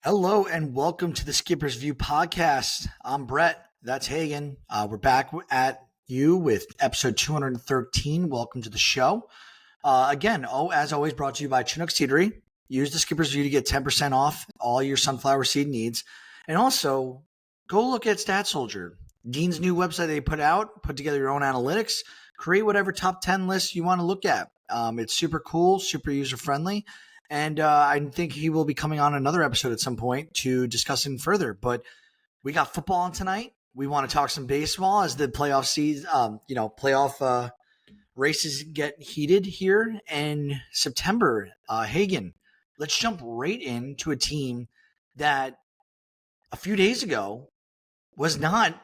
Hello and welcome to the Skipper's View podcast. I'm Brett. That's Hagen. We're back at you with episode 213. Welcome to the show. As always, brought to you by Chinook Seedery. Use the Skipper's View to get 10% off all your sunflower seed needs. And also, go look at Stat Soldier, Dean's new website they put together your own analytics, create whatever top 10 lists you want to look at. It's super cool, super user-friendly. And I think he will be coming on another episode at some point to discuss it further. But we got football on tonight. We want to talk some baseball as the playoff season, playoff races get heated here in September. Hagen, let's jump right into a team that a few days ago was not,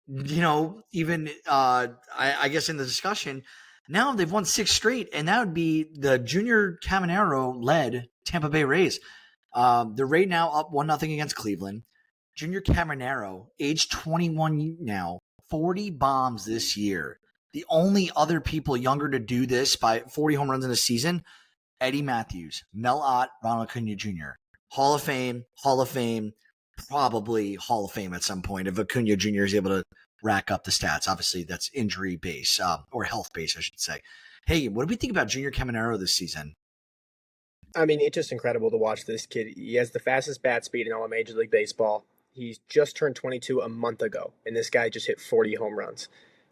even I guess in the discussion. Now they've won 6 straight, and that would be the Junior Caminero-led Tampa Bay Rays. They're right now up 1-0 against Cleveland. Junior Caminero, age 21 now, 40 bombs this year. The only other people younger to do this by 40 home runs in a season, Eddie Matthews, Mel Ott, Ronald Acuna Jr. Hall of Fame, probably Hall of Fame at some point if Acuna Jr. is able to rack up the stats. Obviously, that's injury base or health base, I should say. Hey, what do we think about Junior Caminero this season? I mean, it's just incredible to watch this kid. He has the fastest bat speed in all of Major League Baseball. He's just turned 22 a month ago, and this guy just hit 40 home runs.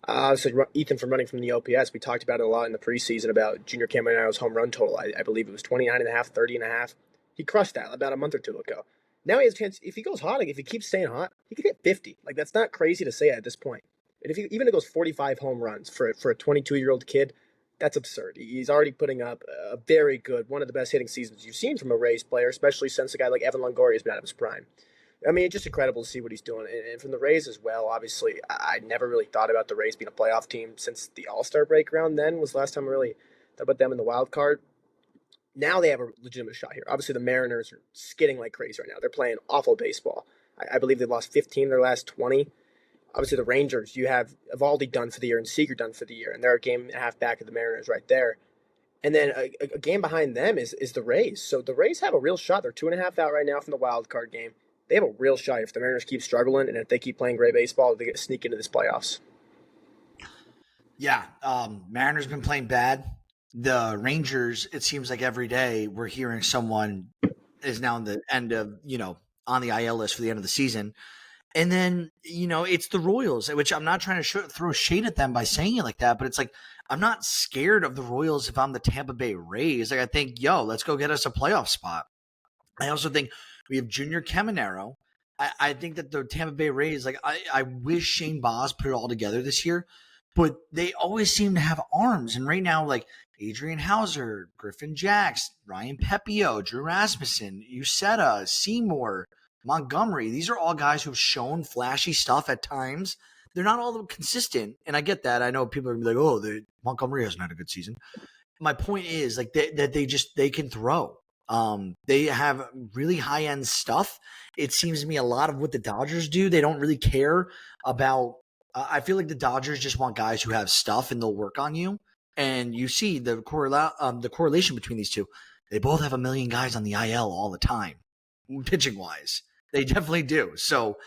So Ethan from running from the OPS, we talked about it a lot in the preseason about Junior Caminero's home run total. I believe it was 29.5, 30.5. He crushed that about a month or two ago. Now he has a chance, if he goes hot, if he keeps staying hot, he could hit 50. That's not crazy to say at this point. And if he goes 45 home runs for a 22-year-old kid, that's absurd. He's already putting up a very good, one of the best hitting seasons you've seen from a Rays player, especially since a guy like Evan Longoria has been out of his prime. I mean, it's just incredible to see what he's doing. And from the Rays as well, obviously, I never really thought about the Rays being a playoff team since the All-Star break round then was the last time I really thought about them in the wild card. Now they have a legitimate shot here. Obviously, the Mariners are skidding like crazy right now. They're playing awful baseball. I believe they've lost 15 of their last 20. Obviously, the Rangers, you have Evaldi done for the year and Seager done for the year, and they're a game and a half back of the Mariners right there. And then a game behind them is the Rays. So the Rays have a real shot. They're 2.5 out right now from the wild card game. They have a real shot if the Mariners keep struggling and if they keep playing great baseball, they get sneak into this playoffs. Yeah, Mariners been playing bad. The Rangers, it seems like every day we're hearing someone is now in the end of, on the IL list for the end of the season. And then, it's the Royals, which I'm not trying to throw shade at them by saying it like that, but it's like, I'm not scared of the Royals if I'm the Tampa Bay Rays. I think, let's go get us a playoff spot. I also think we have Junior Caminero. I think that the Tampa Bay Rays, I wish Shane Baz put it all together this year, but they always seem to have arms. And right now, Adrian Hauser, Griffin Jacks, Ryan Pepio, Drew Rasmussen, Uceta, Seymour, Montgomery, these are all guys who have shown flashy stuff at times. They're not all consistent, and I get that. I know people are going to be like, Montgomery hasn't had a good season. My point is that they can throw. They have really high-end stuff. It seems to me a lot of what the Dodgers do, they don't really care about. I feel like the Dodgers just want guys who have stuff and they'll work on you. And you see the correlation between these two. They both have a million guys on the IL all the time, pitching-wise. They definitely do. So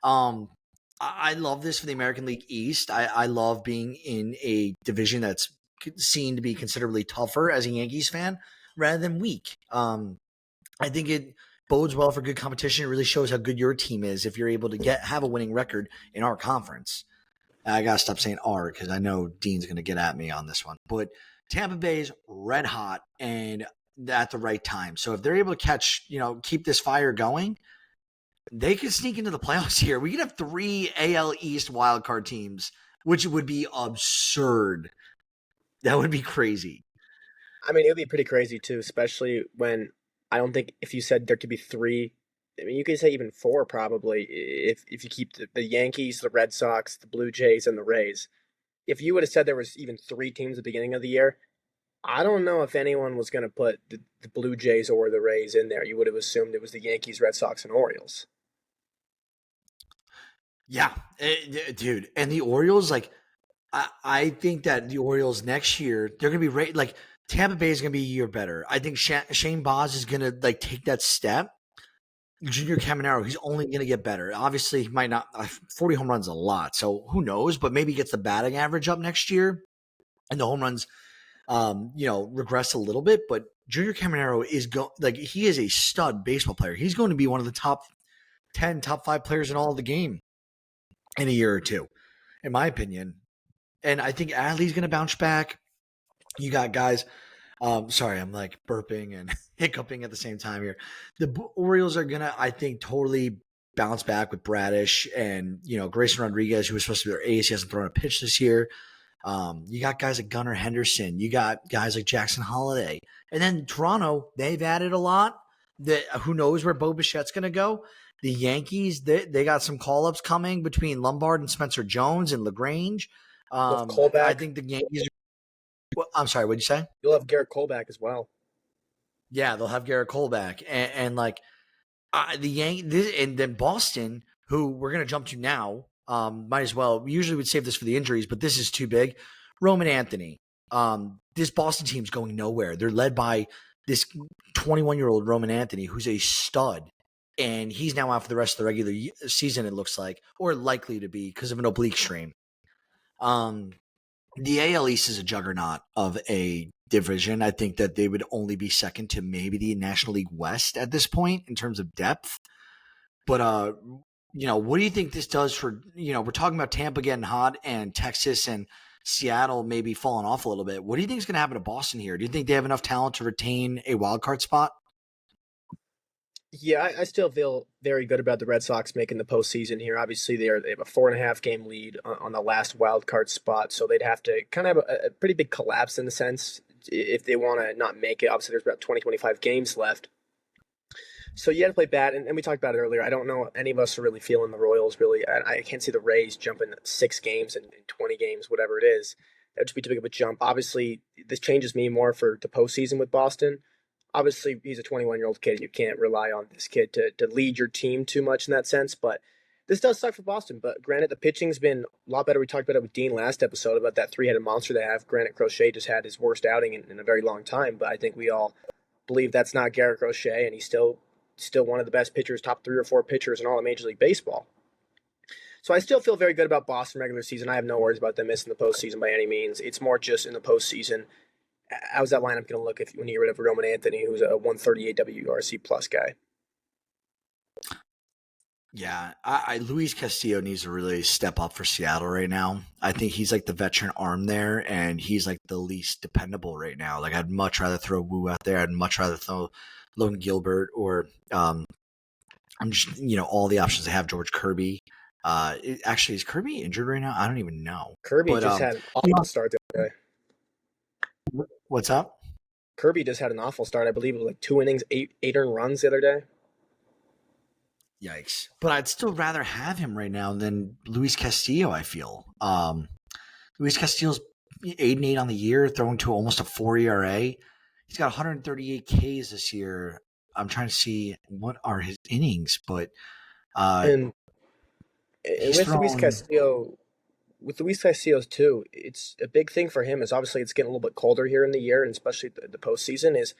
I love this for the American League East. I love being in a division that's seen to be considerably tougher as a Yankees fan rather than weak. I think it bodes well for good competition. It really shows how good your team is if you're able to have a winning record in our conference. I got to stop saying R because I know Dean's going to get at me on this one. But Tampa Bay's red hot and at the right time. So if they're able to keep this fire going, they could sneak into the playoffs here. We could have 3 AL East wildcard teams, which would be absurd. That would be crazy. I mean, it would be pretty crazy too, especially when I don't think if you said there could be 3, I mean, you could say even 4 probably if you keep the Yankees, the Red Sox, the Blue Jays, and the Rays. If you would have said there was even 3 teams at the beginning of the year, I don't know if anyone was going to put the Blue Jays or the Rays in there. You would have assumed it was the Yankees, Red Sox, and Orioles. Yeah, dude. And the Orioles, I think that the Orioles next year, they're going to be Tampa Bay is going to be a year better. I think Shane Baz is going to take that step. Junior Caminero, he's only going to get better. Obviously, he might not. 40 home runs is a lot, so who knows? But maybe he gets the batting average up next year, and the home runs, regress a little bit. But Junior Caminero he is a stud baseball player. He's going to be one of the top 10, top 5 players in all of the game in a year or two, in my opinion. And I think Adley's going to bounce back. You got guys. Sorry, I'm like burping and hiccuping at the same time here. The Orioles are gonna, I think, totally bounce back with Bradish and Grayson Rodriguez, who was supposed to be their ace. He hasn't thrown a pitch this year. You got guys like Gunnar Henderson. You got guys like Jackson Holiday, and then Toronto. They've added a lot. Who knows where Bo Bichette's gonna go? The Yankees, they got some call ups coming between Lombard and Spencer Jones and LaGrange. I think the Yankees. Well, I'm sorry, what'd you say? You'll have Garrett Cole back as well. Yeah, they'll have Garrett Cole back, and the Yankees, and then Boston, who we're gonna jump to now. Might as well. We usually would save this for the injuries, but this is too big. Roman Anthony. This Boston team's going nowhere. They're led by this 21-year-old Roman Anthony, who's a stud, and he's now out for the rest of the regular season. It looks like, or likely to be, because of an oblique strain. The AL East is a juggernaut of a division. I think that they would only be second to maybe the National League West at this point in terms of depth. But, what do you think this does for, we're talking about Tampa getting hot and Texas and Seattle maybe falling off a little bit. What do you think is going to happen to Boston here? Do you think they have enough talent to retain a wild card spot? Yeah, I still feel very good about the Red Sox making the postseason here. Obviously, they have a 4.5 game lead on the last wild card spot, so they'd have to kind of have a pretty big collapse in the sense if they want to not make it. Obviously, there's about 25 games left. So you had to play bad, and we talked about it earlier. I don't know any of us are really feeling the Royals, really. I can't see the Rays jumping 6 games and 20 games, whatever it is. That would just be too big of a jump. Obviously, this changes me more for the postseason with Boston. Obviously, he's a 21-year-old kid. You can't rely on this kid to lead your team too much in that sense. But this does suck for Boston. But granted, the pitching's been a lot better. We talked about it with Dean last episode about that 3-headed monster they have. Granted, Crochet just had his worst outing in a very long time. But I think we all believe that's not Garrett Crochet, and he's still one of the best pitchers, top 3 or 4 pitchers in all of Major League Baseball. So I still feel very good about Boston regular season. I have no worries about them missing the postseason by any means. It's more just in the postseason. How's that lineup going to look when you get rid of Roman Anthony, who's a 138 WRC plus guy? Yeah, Luis Castillo needs to really step up for Seattle right now. I think he's like the veteran arm there, and he's like the least dependable right now. Like I'd much rather throw Wu out there. I'd much rather throw Logan Gilbert or I'm just all the options they have. George Kirby. Actually, is Kirby injured right now? I don't even know. Kirby just had an awful start the other day. What's up? Kirby just had an awful start. I believe it was like 2 innings, 8 earned runs the other day. Yikes. But I'd still rather have him right now than Luis Castillo, I feel. Luis Castillo's 8-8 on the year, throwing to almost a 4 ERA. He's got 138 Ks this year. I'm trying to see what are his innings, but and with Luis Castillo too, it's a big thing for him. Is obviously it's getting a little bit colder here in the year, and especially the postseason. Is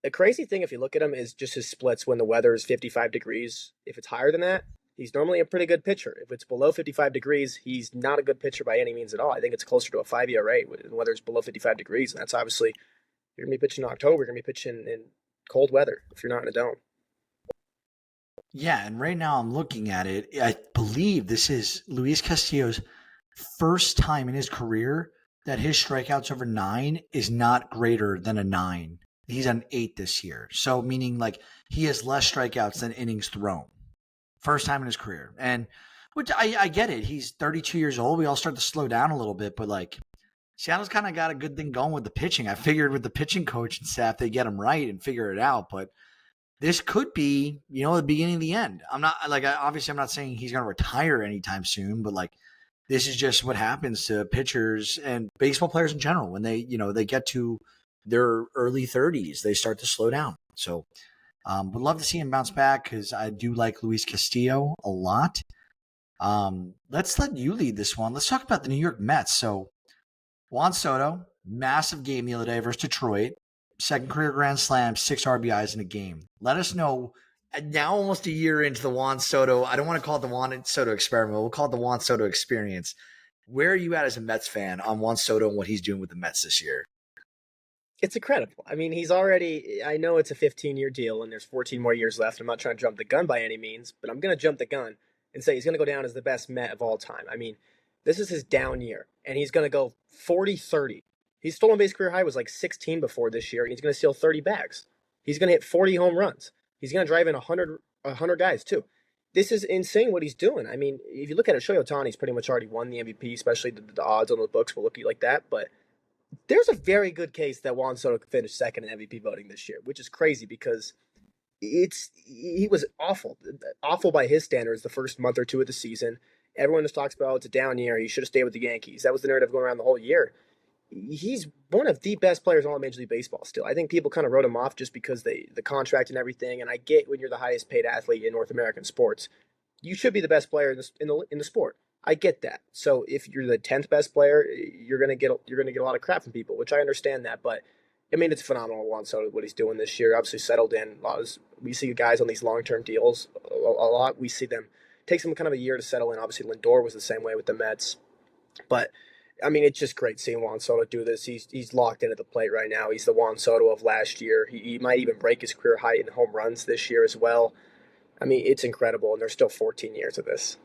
a crazy thing if you look at him is just his splits when the weather is 55 degrees. If it's higher than that, he's normally a pretty good pitcher. If it's below 55 degrees, he's not a good pitcher by any means at all. I think it's closer to a 5 ERA when the weather's below 55 degrees, and that's obviously you're gonna be pitching in October. You're gonna be pitching in cold weather if you're not in a dome. Yeah, and right now I'm looking at it. I believe this is Luis Castillo's first time in his career that his strikeouts over 9 is not greater than a 9. He's on 8 this year. So meaning like he has less strikeouts than innings thrown. First time in his career. And which I get it. He's 32 years old. We all start to slow down a little bit, but like Seattle's kind of got a good thing going with the pitching. I figured with the pitching coach and staff, they get him right and figure it out. But this could be, the beginning of the end. I'm not obviously I'm not saying he's going to retire anytime soon, but like this is just what happens to pitchers and baseball players in general when they get to their early 30s, they start to slow down. So would love to see him bounce back because I do like Luis Castillo a lot. Let's let you lead this one. Let's talk about the New York Mets. So Juan Soto, massive game the other day versus Detroit. Second career grand slam, 6 RBIs in a game. Let us know now almost a year into the Juan Soto, I don't want to call it the Juan Soto experiment. We'll call it the Juan Soto experience. Where are you at as a Mets fan on Juan Soto and what he's doing with the Mets this year? It's incredible. I mean, he's already, I know it's a 15-year deal and there's 14 more years left. I'm not trying to jump the gun by any means, but I'm going to jump the gun and say he's going to go down as the best Met of all time. I mean, this is his down year, and he's going to go 40-30. His stolen base career high was like 16 before this year, and he's going to steal 30 bags. He's going to hit 40 home runs. He's going to drive in 100 guys, too. This is insane what he's doing. I mean, if you look at it, Shohei Ohtani's pretty much already won the MVP, especially the odds on the books will look like that, but there's a very good case that Juan Soto could finish second in MVP voting this year, which is crazy because he was awful by his standards the first month or two of the season. Everyone just talks about it's a down year. He should have stayed with the Yankees. That was the narrative going around the whole year. He's one of the best players in all of Major League Baseball still. I think people kind of wrote him off just because the contract and everything. And I get when you're the highest paid athlete in North American sports, you should be the best player in the sport. I get that. So if you're the 10th best player, you're gonna get a lot of crap from people, which I understand that. But I mean, it's phenomenal Juan Soto what he's doing this year. Obviously settled in. We see guys on these long-term deals a lot. We see them takes them kind of a year to settle in. Obviously Lindor was the same way with the Mets, but I mean, it's just great seeing Juan Soto do this. He's locked in at the plate right now. He's the Juan Soto of last year. He might even break his career high in home runs this year as well. I mean, it's incredible, and there's still 14 years of this.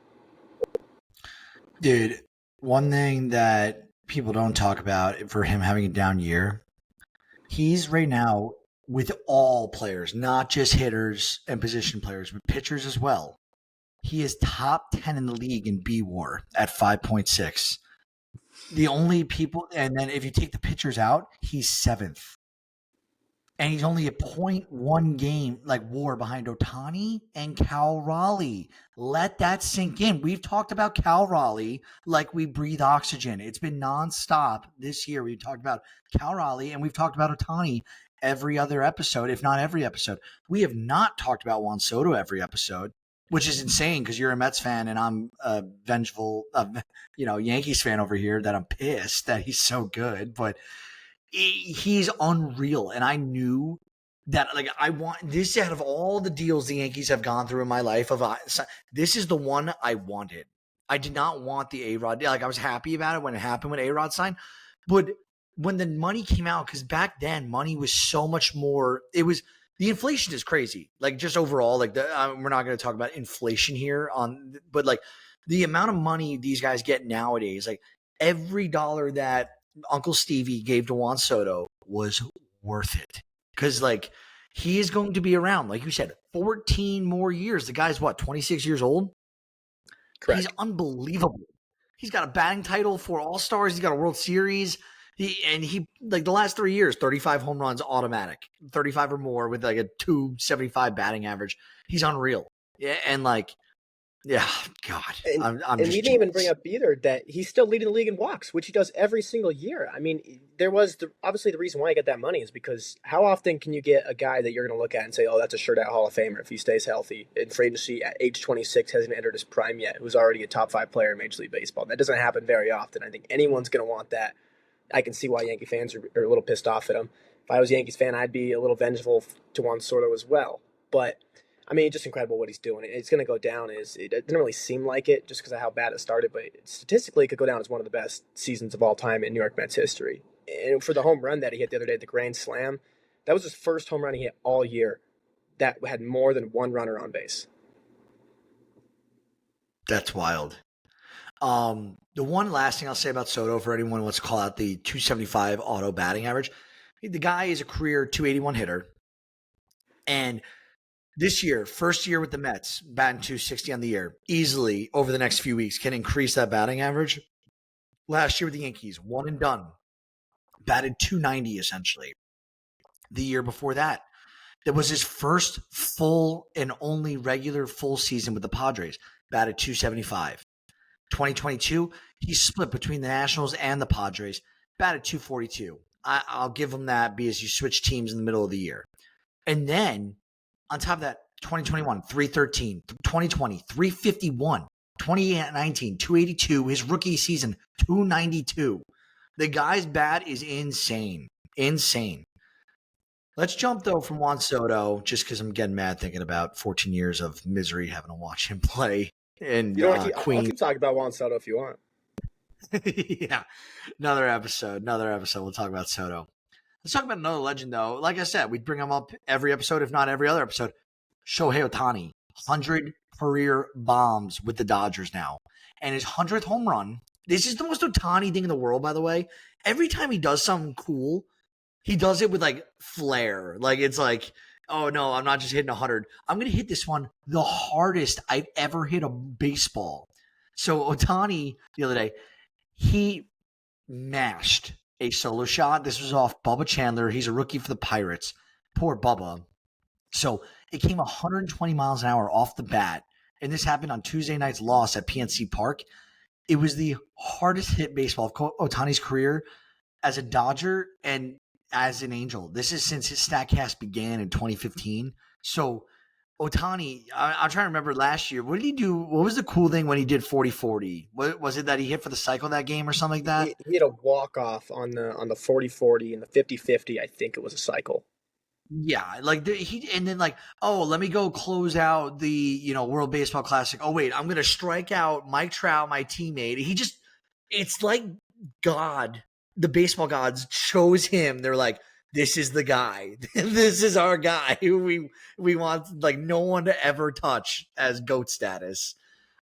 Dude, one thing that people don't talk about for him having a down year, he's right now with all players, not just hitters and position players, but pitchers as well. He is top 10 in the league in B WAR at 5.6. The only people, and then if you take the pitchers out, he's 7th. And he's only a 0.1 game like WAR behind Ohtani and Cal Raleigh. Let that sink in. We've talked about Cal Raleigh like we breathe oxygen. It's been nonstop this year. We've talked about Cal Raleigh and we've talked about Ohtani every other episode, if not every episode. We have not talked about Juan Soto every episode, which is insane because you're a Mets fan and I'm a vengeful, Yankees fan over here that I'm pissed that he's so good. But he's unreal. And I knew that, like, I want this out of all the deals the Yankees have gone through in my life. This is the one I wanted. I did not want the A-Rod. Like, I was happy about it when it happened when A-Rod signed. But when the money came out, because back then money was so much more, the inflation is crazy. Like, just overall, like, we're not going to talk about inflation here but like the amount of money these guys get nowadays, like every dollar that Uncle Stevie gave to Juan Soto was worth it. Because, like, he is going to be around, like you said, 14 more years. The guy's, 26 years old? Correct. He's unbelievable. He's got a batting title for All-Stars. He's got a World Series. He like the last 3 years, 35 home runs automatic, 35 or more with like a 275 batting average. He's unreal. Yeah, and like, yeah, God, I'm and just we didn't even bring up either that he's still leading the league in walks, which he does every single year. I mean, there was obviously the reason why he got that money is because how often can you get a guy that you're going to look at and say, oh, that's a sure-out Hall of Famer if he stays healthy in free agency at age 26, hasn't entered his prime yet, who's already a top 5 player in Major League Baseball. That doesn't happen very often. I think anyone's going to want that. I can see why Yankee fans are a little pissed off at him. If I was a Yankees fan, I'd be a little vengeful to Juan Soto as well. But I mean, just incredible what he's doing. It's going to go down. It didn't really seem like it just because of how bad it started, but statistically, it could go down as one of the best seasons of all time in New York Mets history. And for the home run that he hit the other day, the grand slam, that was his first home run he hit all year that had more than one runner on base. That's wild. The one last thing I'll say about Soto for anyone who wants to call out the 275 auto batting average, the guy is a career 281 hitter, and this year, first year with the Mets, batting 260 on the year, easily over the next few weeks can increase that batting average. Last year with the Yankees, one and done, batted 290 essentially. The year before that, that was his first full and only regular full season with the Padres, batted 275. 2022, he split between the Nationals and the Padres, batted 242. I'll give him that because you switch teams in the middle of the year. And then on top of that, 2021, 313, 2020, 351, 2019, 282, his rookie season, 292. The guy's bat is insane. Insane. Let's jump though from Juan Soto, just because I'm getting mad thinking about 14 years of misery having to watch him play in You know, I'll Queen. keep talking about Juan Soto if you want. Yeah, another episode. Another episode. We'll talk about Soto. Let's talk about another legend though. Like I said, we bring him up every episode, if not every other episode. Shohei Ohtani, 100 career bombs with the Dodgers now, and his 100th home run. This is the most Ohtani thing in the world, by the way. Every time he does something cool, he does it with like flair. Like it's like, oh no, I'm not just hitting 100. I'm gonna hit this one the hardest I've ever hit a baseball. So Ohtani the other day, he mashed a solo shot. This was off Bubba Chandler. He's a rookie for the Pirates. Poor Bubba. So it came 120 miles an hour off the bat. And this happened on Tuesday night's loss at PNC Park. It was the hardest hit baseball of Ohtani's career as a Dodger and as an Angel. This is since his StatCast began in 2015. So Ohtani, I'm trying to remember last year. What did he do? What was the cool thing when he did 40-40? Was it that he hit for the cycle that game or something like that? He had a walk off on the 40-40 and the 50-50. I think it was a cycle. Yeah, like he, and then like, oh, let me go close out the World Baseball Classic. Oh wait, I'm gonna strike out Mike Trout, my teammate. It's like God, the baseball gods chose him. They're like, this is the guy. This is our guy who we want like no one to ever touch as GOAT status.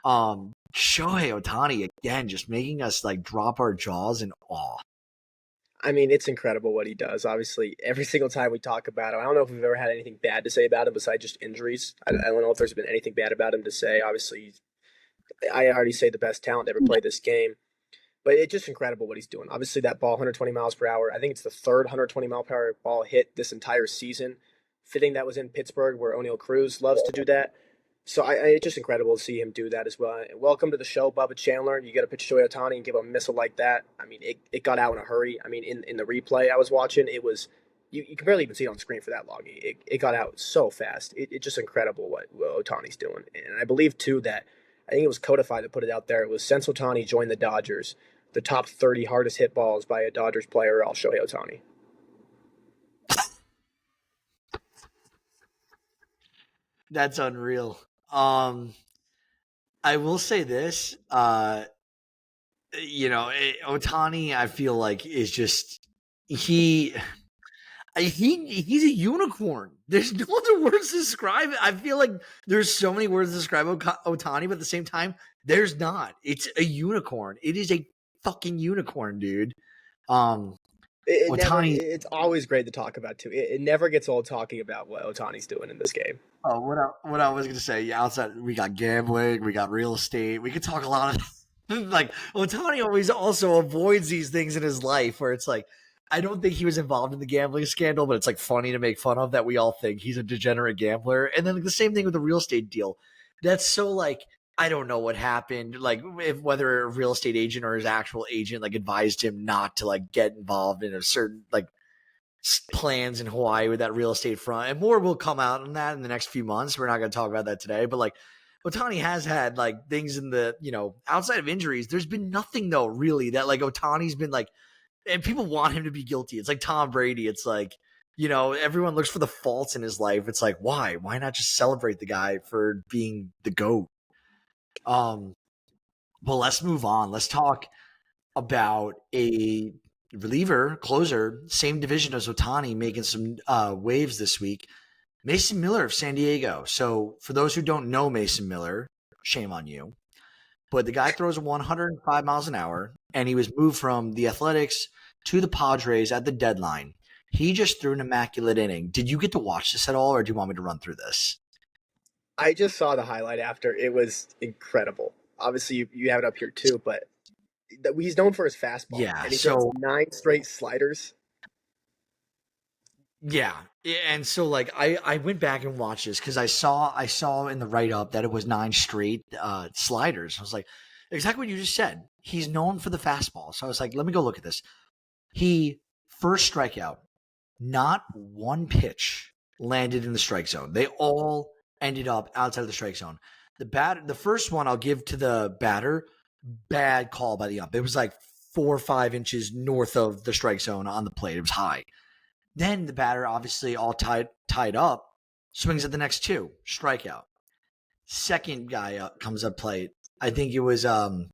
Shohei Ohtani again, just making us like drop our jaws in awe. I mean, it's incredible what he does. Obviously, every single time we talk about him, I don't know if we've ever had anything bad to say about him besides just injuries. I don't know if there's been anything bad about him to say. Obviously, I already say the best talent to ever play this game. But it's just incredible what he's doing. Obviously, that ball, 120 miles per hour. I think it's the third 120 mile per hour ball hit this entire season. Fitting that was in Pittsburgh, where O'Neal Cruz loves to do that. So it's just incredible to see him do that as well. And welcome to the show, Bubba Chandler. You get a pitch to Shohei Ohtani and give a missile like that. I mean, it got out in a hurry. I mean, in the replay I was watching, it was you can barely even see it on screen for that long. It got out so fast. It's just incredible what Ohtani's doing. And I believe too that I think it was Codified that put it out there. It was since Ohtani joined the Dodgers, the top 30 hardest hit balls by a Dodgers player are all Shohei Ohtani. That's unreal. I will say this, Ohtani, I feel like is just he's a unicorn. There's no other words to describe it. I feel like there's so many words to describe Ohtani, but at the same time, there's not. It's a unicorn. It is a fucking unicorn, dude. Ohtani. It's always great to talk about too. It never gets old talking about what Ohtani's doing in this game. Oh, what I was gonna say, yeah, outside we got gambling, we got real estate, we could talk a lot of like Ohtani always also avoids these things in his life where it's like I don't think he was involved in the gambling scandal, but it's like funny to make fun of that we all think he's a degenerate gambler. And then like, the same thing with the real estate deal. That's so like I don't know what happened, like if whether a real estate agent or his actual agent like advised him not to like get involved in a certain like plans in Hawaii with that real estate front, and more will come out on that in the next few months. We're not going to talk about that today, but like Ohtani has had like things in the outside of injuries. There's been nothing though really that like Ohtani's been like, and people want him to be guilty. It's like Tom Brady. It's like everyone looks for the faults in his life. It's like why not just celebrate the guy for being the GOAT? Well, let's move on. Let's talk about a reliever, closer, same division as Ohtani, making some waves this week. Mason Miller of San Diego. So for those who don't know Mason Miller, shame on you. But the guy throws 105 miles an hour, and he was moved from the Athletics to the Padres at the deadline. He just threw an immaculate inning. Did you get to watch this at all, or do you want me to run through this? I just saw the highlight after. It was incredible. Obviously, you have it up here too, but he's known for his fastball. Yeah, and he throws 9 straight sliders. Yeah, and so like I went back and watched this because I saw in the write up that it was 9 straight sliders. I was like, exactly what you just said. He's known for the fastball, so I was like, let me go look at this. He first strikeout, not one pitch landed in the strike zone. They all ended up outside of the strike zone. The first one I'll give to the batter. Bad call by the ump. It was like 4 or 5 inches north of the strike zone on the plate. It was high. Then the batter, obviously all tied up, swings at the next two, strikeout. Second guy up comes up plate. I think it was oh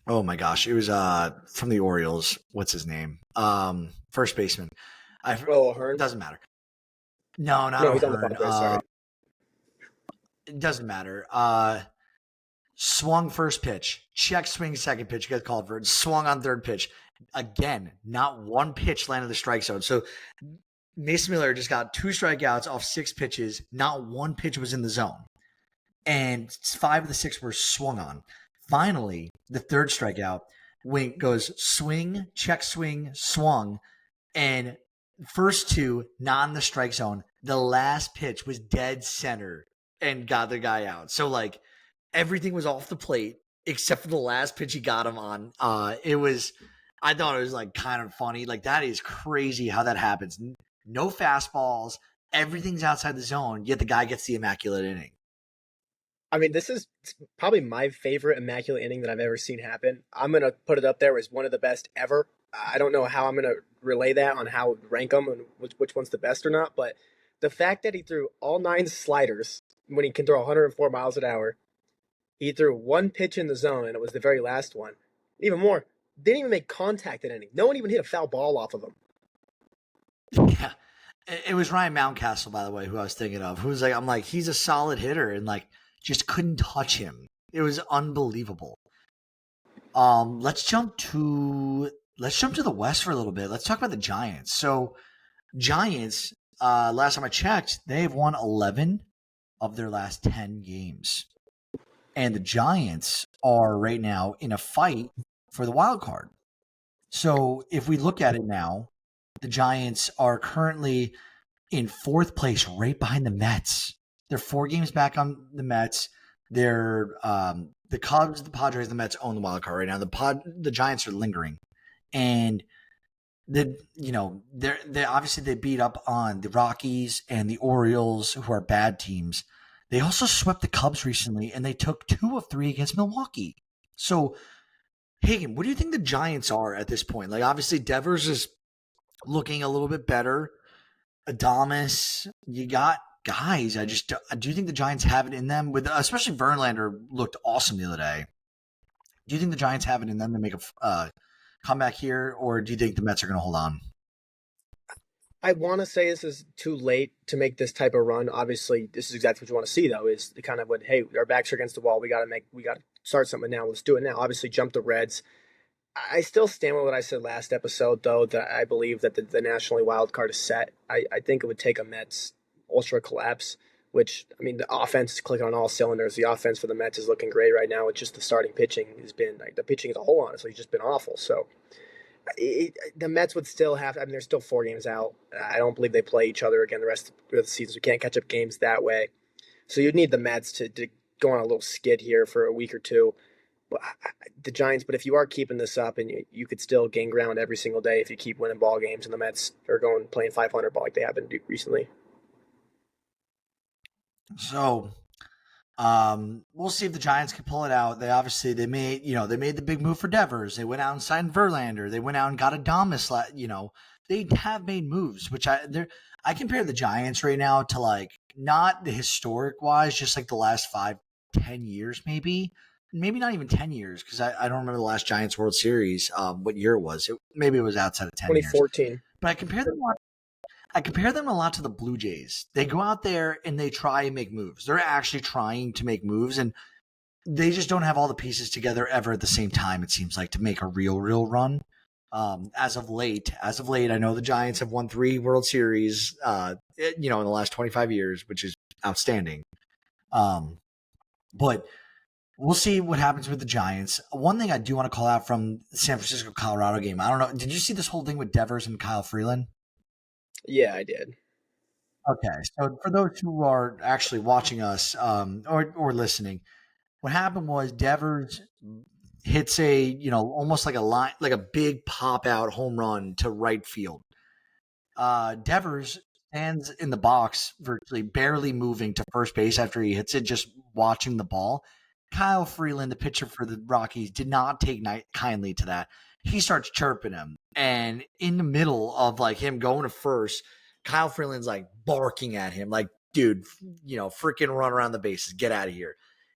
my gosh, it was from the Orioles. What's his name? First baseman. Hearn? Doesn't matter. No, not No, he's on the O'Hearn. Padres. Sorry. It doesn't matter. Swung first pitch, check swing second pitch, gets called for it. Swung on third pitch. Again, not one pitch landed the strike zone. So Mason Miller just got 2 strikeouts off 6 pitches. Not one pitch was in the zone. And 5 of the 6 were swung on. Finally, the third strikeout goes swing, check swing, swung, and first 2 not in the strike zone. The last pitch was dead center and got the guy out. So like everything was off the plate except for the last pitch he got him on. I thought it was like kind of funny. Like that is crazy how that happens. No fastballs, everything's outside the zone, yet the guy gets the immaculate inning. I mean, this is probably my favorite immaculate inning that I've ever seen happen. I'm going to put it up there as one of the best ever. I don't know how I'm going to relay that on how rank them and which one's the best or not, but the fact that he threw all 9 sliders when he can throw 104 miles an hour, he threw 1 pitch in the zone, and it was the very last one. Even more, didn't even make contact at any. No one even hit a foul ball off of him. Yeah. It was Ryan Mountcastle, by the way, who I was thinking of, who was like, I'm like, he's a solid hitter and like just couldn't touch him. It was unbelievable. Let's jump to the West for a little bit. Let's talk about the Giants. So Giants, last time I checked, they've won 11 of their last 10 games. And the Giants are right now in a fight for the wild card. So if we look at it now, the Giants are currently in 4th place, right behind the Mets. They're 4 games back on the Mets. They're the Cubs, the Padres, the Mets own the wild card right now. The Giants are lingering, and they obviously they beat up on the Rockies and the Orioles, who are bad teams. They also swept the Cubs recently, and they took 2 of 3 against Milwaukee. So, Hagen, what do you think the Giants are at this point? Like, obviously, Devers is looking a little bit better. Adames, you got guys. I do think the Giants have it in them, with especially Verlander looked awesome the other day. Do you think the Giants have it in them to make a comeback here, or do you think the Mets are going to hold on? I want to say this is too late to make this type of run. Obviously, this is exactly what you want to see, though, is the kind of what, hey, our backs are against the wall. We got to start something now. Let's do it now. Obviously, jump the Reds. I still stand with what I said last episode, though, that I believe that the National League wild card is set. I think it would take a Mets ultra collapse, which, I mean, the offense is clicking on all cylinders. The offense for the Mets is looking great right now. It's just the starting pitching has been, like, the pitching as a whole, honestly, has just been awful. So the Mets would still have, I mean, they're still 4 games out. I don't believe they play each other again the rest of the season. So we can't catch up games that way. So you'd need the Mets to go on a little skid here for a week or two. The Giants, but if you are keeping this up, and you could still gain ground every single day if you keep winning ball games, and the Mets are playing 500 ball like they have been recently. So, we'll see if the Giants can pull it out. They made the big move for Devers. They went out and signed Verlander. They went out and got Adames. They have made moves, which I compare the Giants right now to, like, not the historic wise, just like the last 5-10 years, maybe not even 10 years, because I don't remember the last Giants World Series, what year it was. Maybe it was outside of 10 years. 2014. But I compare them a lot to the Blue Jays. They go out there and they try and make moves. They're actually trying to make moves, and they just don't have all the pieces together ever at the same time, it seems like, to make a real run. As of late, I know the Giants have won 3 World Series, in the last 25 years, which is outstanding. But we'll see what happens with the Giants. One thing I do want to call out from the San Francisco-Colorado game, I don't know, did you see this whole thing with Devers and Kyle Freeland? Yeah, I did. Okay, so for those who are actually watching us or listening, what happened was Devers hits almost like a line, like a big pop out home run to right field. Devers stands in the box, virtually barely moving to first base after he hits it, just watching the ball. Kyle Freeland, the pitcher for the Rockies, did not take kindly to that. he starts chirping him. And in the middle of like him going to first, Kyle Freeland's like barking at him, like, dude, freaking run around the bases, get out of here.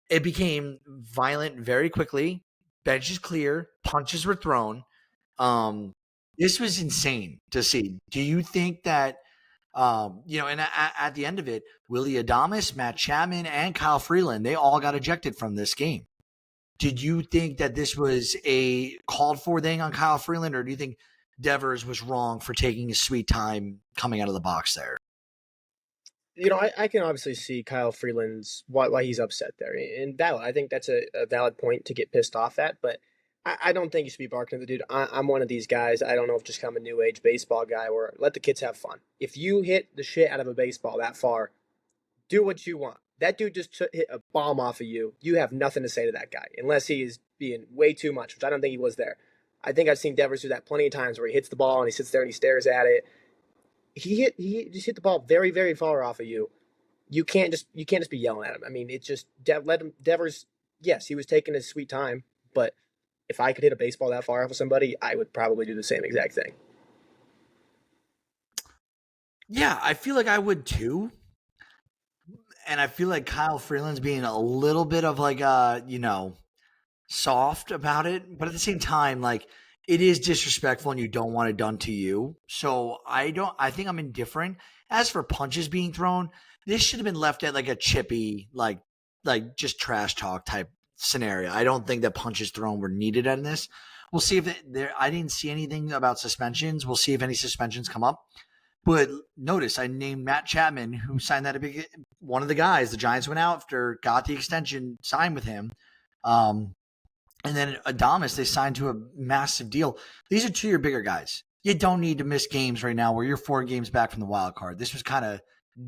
It became violent very quickly. Benches clear, punches were thrown. This was insane to see. Do you think that, and at the end of it, Willie Adames, Matt Chapman, and Kyle Freeland, they all got ejected from this game. Did you think that this was a called for thing on Kyle Freeland, or do you think Devers was wrong for taking his sweet time coming out of the box there? I can obviously see Kyle Freeland's why he's upset there. And valid. I think that's a valid point to get pissed off at, but I don't think you should be barking at the dude. I'm one of these guys. I don't know if just I'm a new age baseball guy where let the kids have fun. If you hit the shit out of a baseball that far, do what you want. That dude just hit a bomb off of you. You have nothing to say to that guy unless he is being way too much, which I don't think he was there. I think I've seen Devers do that plenty of times where he hits the ball and he sits there and he stares at it. He just hit the ball very, very far off of you. You can't just be yelling at him. I mean, it's just let him. Devers, yes, he was taking his sweet time, but if I could hit a baseball that far off of somebody, I would probably do the same exact thing. Yeah, I feel like I would too. And I feel like Kyle Freeland's being a little bit of like soft about it, but at the same time, like it is disrespectful and you don't want it done to you. So I think I'm indifferent. As for punches being thrown, this should have been left at like a chippy, like just trash talk type scenario. I don't think that punches thrown were needed in this. We'll see if I didn't see anything about suspensions. We'll see if any suspensions come up. But notice I named Matt Chapman, who signed that one of the guys. The Giants went after, got the extension, signed with him. And then Adames, they signed to a massive deal. These are 2 year bigger guys. You don't need to miss games right now where you're 4 games back from the wild card. This was kind of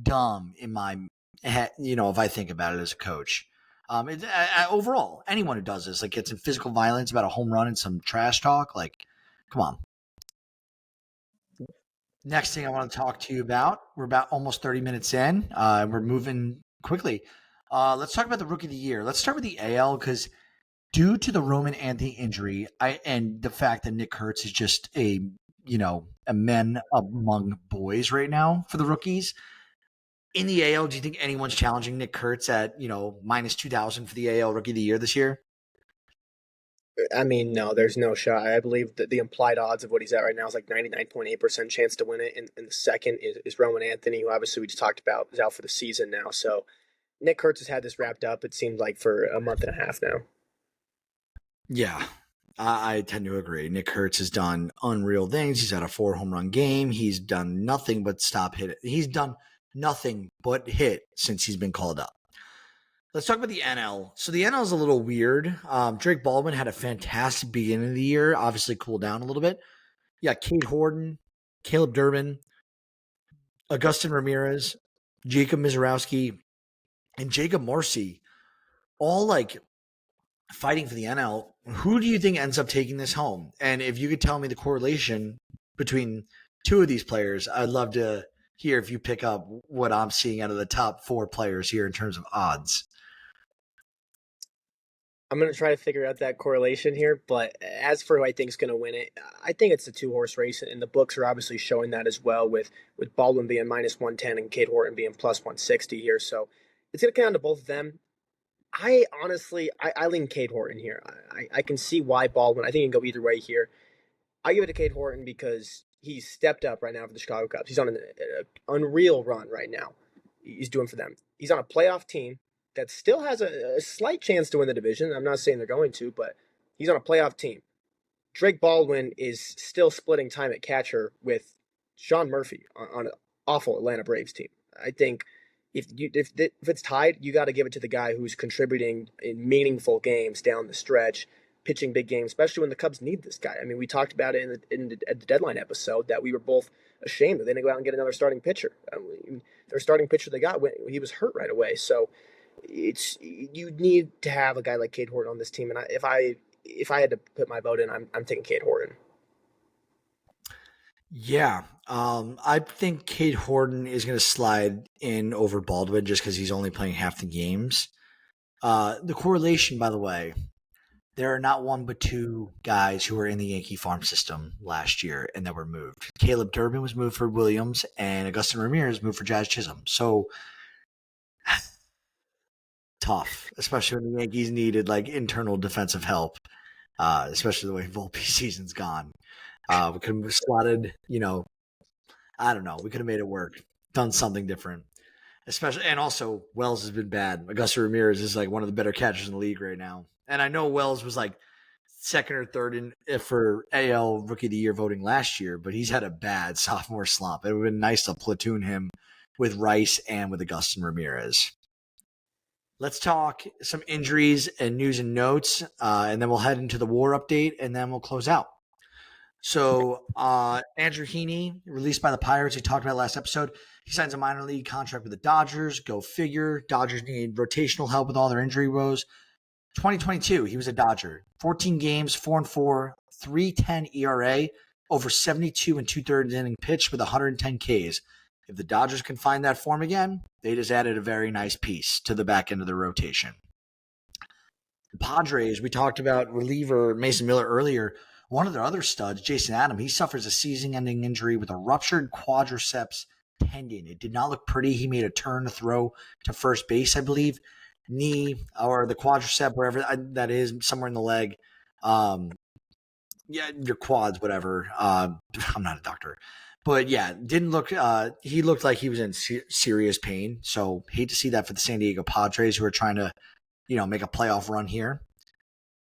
dumb in my head, if I think about it as a coach. Overall, anyone who does this, like gets in physical violence about a home run and some trash talk, like, come on. Next thing I want to talk to you about, we're about almost 30 minutes in. We're moving quickly. Let's talk about the Rookie of the Year. Let's start with the AL because due to the Roman Anthony injury and the fact that Nick Kurtz is just a man among boys right now for the rookies. In the AL, do you think anyone's challenging Nick Kurtz at, minus 2,000 for the AL Rookie of the Year this year? I mean, no, there's no shot. I believe that the implied odds of what he's at right now is like 99.8% chance to win it. And the second is Roman Anthony, who obviously we just talked about is out for the season now. So Nick Kurtz has had this wrapped up, it seemed like, for a month and a half now. Yeah, I tend to agree. Nick Kurtz has done unreal things. He's had a 4 home run game. He's done nothing but stop hit. He's done nothing but hit since he's been called up. Let's talk about the NL. So the NL is a little weird. Drake Baldwin had a fantastic beginning of the year, obviously cooled down a little bit. Yeah, Cade Horton, Caleb Durbin, Augustin Ramirez, Jacob Mizorowski, and Jacob Marcy, all like fighting for the NL. Who do you think ends up taking this home? And if you could tell me the correlation between 2 of these players, I'd love to hear if you pick up what I'm seeing out of the top 4 players here in terms of odds. I'm going to try to figure out that correlation here, but as for who I think is going to win it, I think it's a 2-horse race, and the books are obviously showing that as well, with Baldwin being minus 110 and Cade Horton being plus 160 here. So it's going to come down to both of them. I honestly lean Cade Horton here. I can see why Baldwin. I think he can go either way here. I give it to Cade Horton because he's stepped up right now for the Chicago Cubs. He's on an unreal run right now. He's doing for them. He's on a playoff team that still has a slight chance to win the division. I'm not saying they're going to, but he's on a playoff team. Drake Baldwin is still splitting time at catcher with Sean Murphy on an awful Atlanta Braves team. I think if it's tied, you got to give it to the guy who's contributing in meaningful games down the stretch, pitching big games, especially when the Cubs need this guy. I mean, we talked about it at the deadline episode that we were both ashamed that they didn't go out and get another starting pitcher. Their starting pitcher they got, he was hurt right away. So you need to have a guy like Cade Horton on this team. And if I had to put my vote in, I'm taking Cade Horton. Yeah, I think Cade Horton is going to slide in over Baldwin just because he's only playing half the games. The correlation, by the way, there are not one but two guys who were in the Yankee farm system last year and that were moved. Caleb Durbin was moved for Williams, and Augustin Ramirez moved for Jazz Chisholm. So tough, especially when the Yankees needed like internal defensive help, especially the way Volpe's season's gone. We could have slotted, I don't know. We could have made it work, done something different. Especially, and also Wells has been bad. Augusto Ramirez is like one of the better catchers in the league right now. And I know Wells was like second or third for AL Rookie of the Year voting last year, but he's had a bad sophomore slump. It would have been nice to platoon him with Rice and with Augustin Ramirez. Let's talk some injuries and news and notes, and then we'll head into the WAR update, and then we'll close out. So Andrew Heaney, released by the Pirates, we talked about last episode. He signs a minor league contract with the Dodgers. Go figure. Dodgers need rotational help with all their injury woes. 2022, he was a Dodger. 14 games, 4-4, 3.10 ERA, over 72 and 2/3 inning pitch with 110 Ks. If the Dodgers can find that form again, they just added a very nice piece to the back end of the rotation. The Padres, we talked about reliever Mason Miller earlier. One of their other studs, Jason Adam, he suffers a season-ending injury with a ruptured quadriceps tendon. It did not look pretty. He made a turn to throw to first base, I believe. Knee or the quadricep, wherever that is, somewhere in the leg. Your quads, whatever. I'm not a doctor. But yeah, didn't look. He looked like he was in serious pain. So hate to see that for the San Diego Padres, who are trying to, make a playoff run here.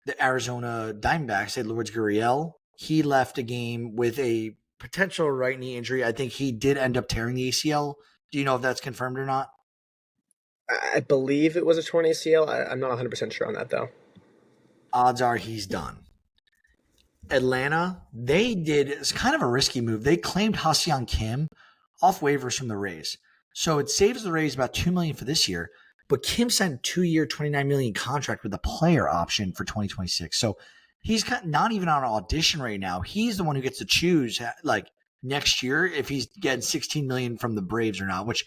The Arizona Diamondbacks had Lourdes Gurriel. He left a game with a potential right knee injury. I think he did end up tearing the ACL. Do you know if that's confirmed or not? I believe it was a torn ACL. I'm not 100% sure on that, though. Odds are he's done. Atlanta, it's kind of a risky move. They claimed Ha-Seong Kim off waivers from the Rays. So it saves the Rays about $2 million for this year. But Kim signed a 2-year, $29 million contract with a player option for 2026. So he's not even on an audition right now. He's the one who gets to choose, like, next year if he's getting $16 million from the Braves or not, which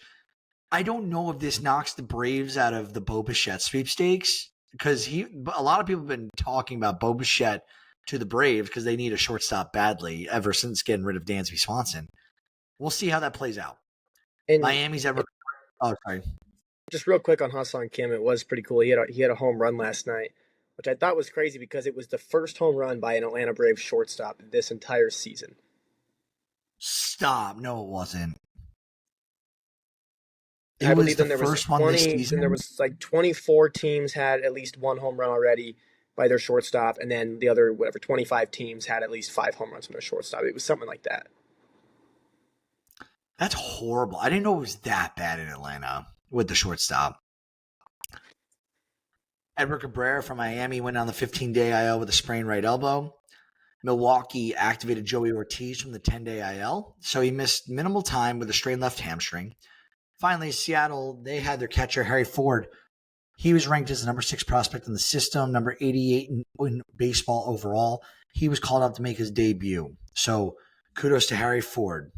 I don't know if this knocks the Braves out of the Bo Bichette sweepstakes, because a lot of people have been talking about Bo Bichette to the Braves because they need a shortstop badly ever since getting rid of Dansby Swanson. We'll see how that plays out. And Miami's ever – oh, sorry. Just real quick on Ha-Seong Kim, it was pretty cool. He had a home run last night, which I thought was crazy because it was the first home run by an Atlanta Braves shortstop this entire season. Stop. No, it wasn't. I believe then there was 20, then there was like 24 teams had at least one home run already by their shortstop, and then the other 25 teams had at least 5 home runs from their shortstop. It was something like that. That's horrible. I didn't know it was that bad in Atlanta with the shortstop. Edward Cabrera from Miami went on the 15-day IL with a sprained right elbow. Milwaukee activated Joey Ortiz from the 10-day IL, so he missed minimal time with a strained left hamstring. Finally, Seattle, they had their catcher, Harry Ford. He was ranked as the number 6 prospect in the system, number 88 in baseball overall. He was called up to make his debut. So kudos to Harry Ford.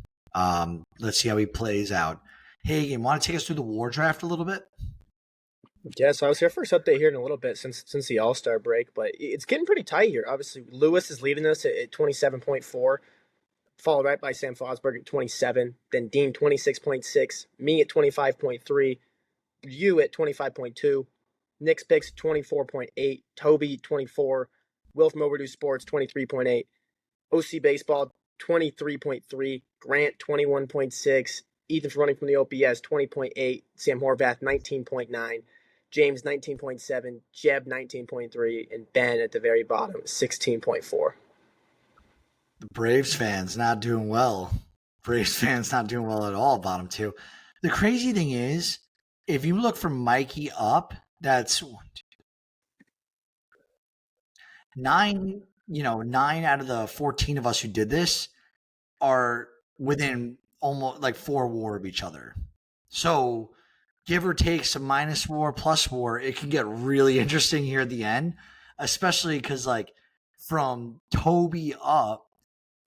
Let's see how he plays out. Hagen, want to take us through the WAR draft a little bit? Yeah, so I was here first update here in a little bit since the All-Star break, but it's getting pretty tight here. Obviously, Lewis is leading us at 27.4, followed right by Sam Fosberg at 27, then Dean 26.6, me at 25.3, you at 25.2, Nick's picks 24.8, Toby 24, Will from Overdue Sports 23.8, OC Baseball 23.3, Grant 21.6, Ethan from Running from the OPS 20.8, Sam Horvath 19.9, James 19.7, Jeb 19.3, and Ben at the very bottom 16.4. The Braves fans not doing well. Braves fans not doing well at all, bottom 2. The crazy thing is, if you look from Mikey up, that's 9 out of the 14 of us who did this are within almost like 4 WAR of each other. So give or take some minus WAR, plus WAR, it can get really interesting here at the end, especially because like from Toby up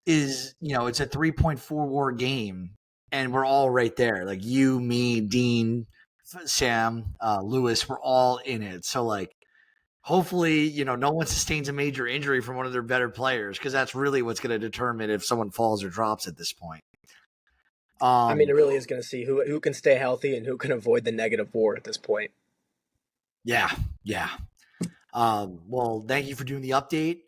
is, it's a 3.4 WAR game and we're all right there. Like you, me, Dean, Sam, Lewis, we're all in it. So like, hopefully, no one sustains a major injury from one of their better players, because that's really what's going to determine if someone falls or drops at this point. I mean, it really is going to see who can stay healthy and who can avoid the negative war at this point. Yeah. Well, thank you for doing the update.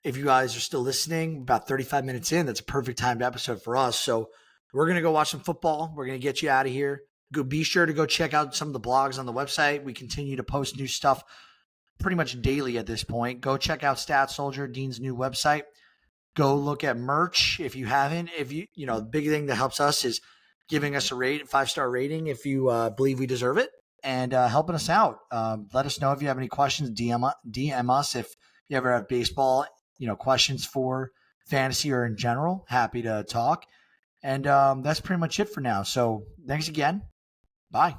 If you guys are still listening, about 35 minutes in, that's a perfect timed episode for us. So we're going to go watch some football. We're going to get you out of here. Be sure to go check out some of the blogs on the website. We continue to post new stuff pretty much daily at this point. Go check out Stat Soldier, Dean's new website. Go look at merch if you haven't. If the big thing that helps us is giving us a 5-star rating if you believe we deserve it, and helping us out. Let us know if you have any questions. DM us if you ever have baseball, questions for fantasy or in general. Happy to talk. And that's pretty much it for now. So thanks again. Bye.